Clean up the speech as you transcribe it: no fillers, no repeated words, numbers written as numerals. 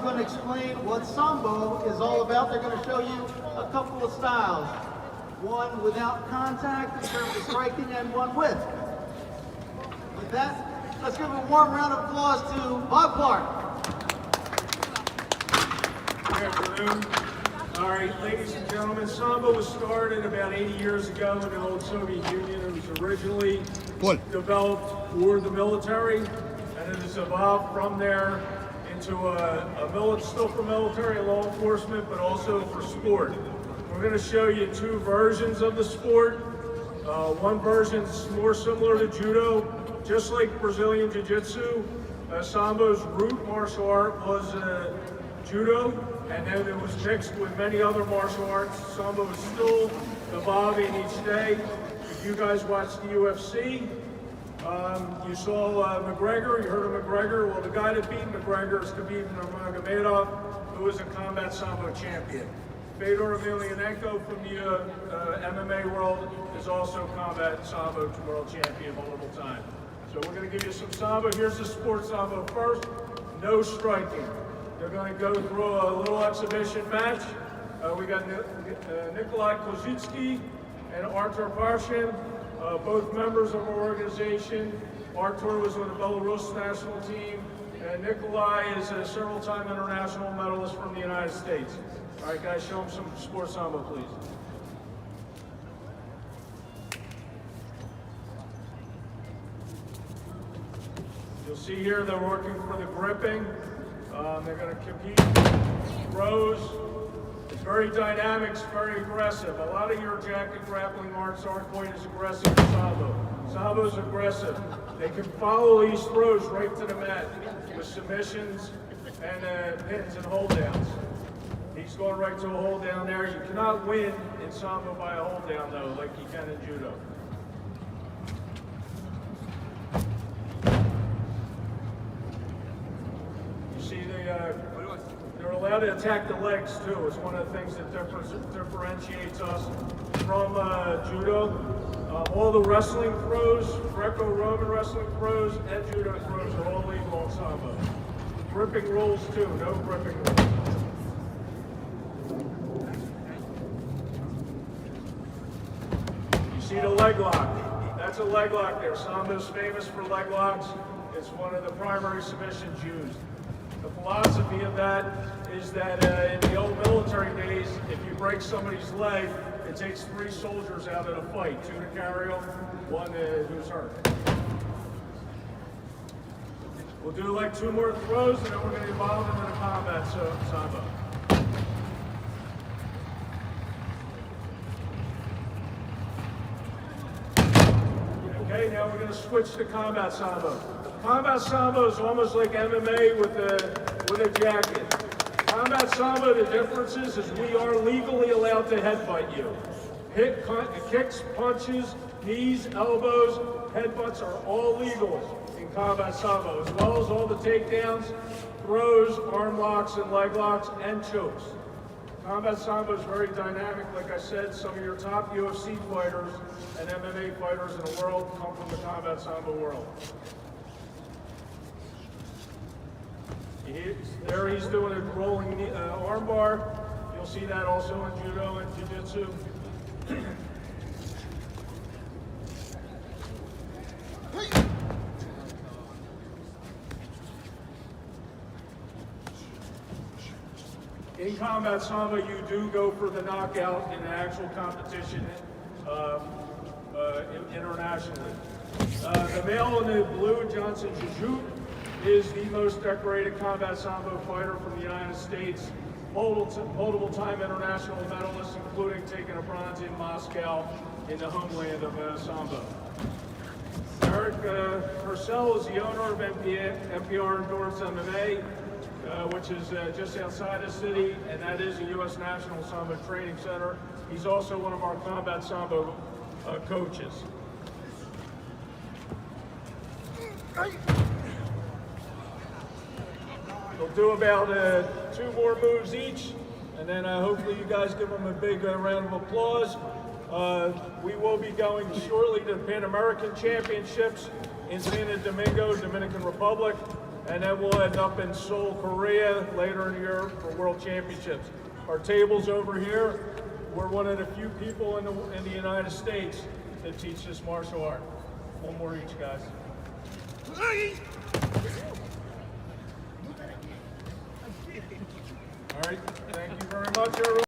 going to explain what Sambo is all about. They're going to show you a couple of styles. One without contact in terms of striking and one with. With that, let's give a warm round of applause to Bob Clark. Good afternoon. All right, ladies and gentlemen, Sambo was started about 80 years ago in the old Soviet Union. It was originally developed for the military, and it has evolved from there into still for military and law enforcement, but also for sport. We're going to show you two versions of the sport. One version is more similar to judo, just like Brazilian Jiu-Jitsu. Sambo's root martial art was judo, and then it was mixed with many other martial arts. Sambo is still evolving each day. If you guys watched the UFC, you saw McGregor, you heard of McGregor. Well, the guy that beat McGregor is Khabib Nurmagomedov, who is a combat Sambo champion. Fedor Emelianenko from the MMA world is also combat Sambo world champion multiple times. So we're going to give you some Sambo. Here's the sport Sambo first. No striking. They're going to go through a little exhibition match. We got Nikolai Kozitsky and Artur Parshin, both members of our organization. Artur was with the Belarus national team, and Nikolai is a several-time international medalist from the United States. All right, guys, show them some sport Sambo, please. You'll see here they're working for the gripping. They're going to compete, throws. It's very dynamic, it's very aggressive. A lot of your jacket grappling arts aren't quite as aggressive as Sambo. Sambo's aggressive. They can follow these throws right to the mat with submissions and pins and hold downs. He's going right to a hold down there. You cannot win in Sambo by a hold down though, like you can in judo. You see they're allowed to attack the legs too. It's one of the things that differentiates us from judo. All the wrestling throws, Greco-Roman wrestling throws, and judo throws are all legal in Sambo. Gripping rolls too, no gripping rolls. See the leg lock. That's a leg lock there. Sambo's famous for leg locks. It's one of the primary submissions used. The philosophy of that is that in the old military days, if you break somebody's leg, it takes 3 soldiers out of the fight. 2 to carry them, 1 who's hurt. We'll do like 2 more throws, and then we're going to evolve into the combat Sambo. Okay, now we're going to switch to combat Sambo. Combat Sambo is almost like MMA with a jacket. Combat Sambo, the difference is we are legally allowed to headbutt you. Kicks, punches, knees, elbows, headbutts are all legal in combat Sambo, as well as all the takedowns, throws, arm locks, and leg locks, and chokes. Combat Sambo is very dynamic. Like I said, some of your top UFC fighters and MMA fighters in the world come from the combat Sambo world. There he's doing a rolling arm bar. You'll see that also in judo and jiu-jitsu. In combat Sambo, you do go for the knockout in an actual competition internationally. The male in the blue, Johnson Jujut, is the most decorated combat Sambo fighter from the United States. Multiple time international medalist, including taking a bronze in Moscow in the homeland of Sambo. Eric Purcell is the owner of MPR Endurance MMA, which is just outside the city, and that is a U.S. National Sambo Training Center. He's also one of our combat Sambo coaches. We'll do about 2 more moves each, and then hopefully you guys give them a big round of applause. We will be going shortly to the Pan American Championships in Santo Domingo, Dominican Republic, and then we'll end up in Seoul, Korea later in the year for World Championships. Our table's over here. We're one of the few people in the United States that teach this martial art. One more each, guys. All right, thank you very much, everyone.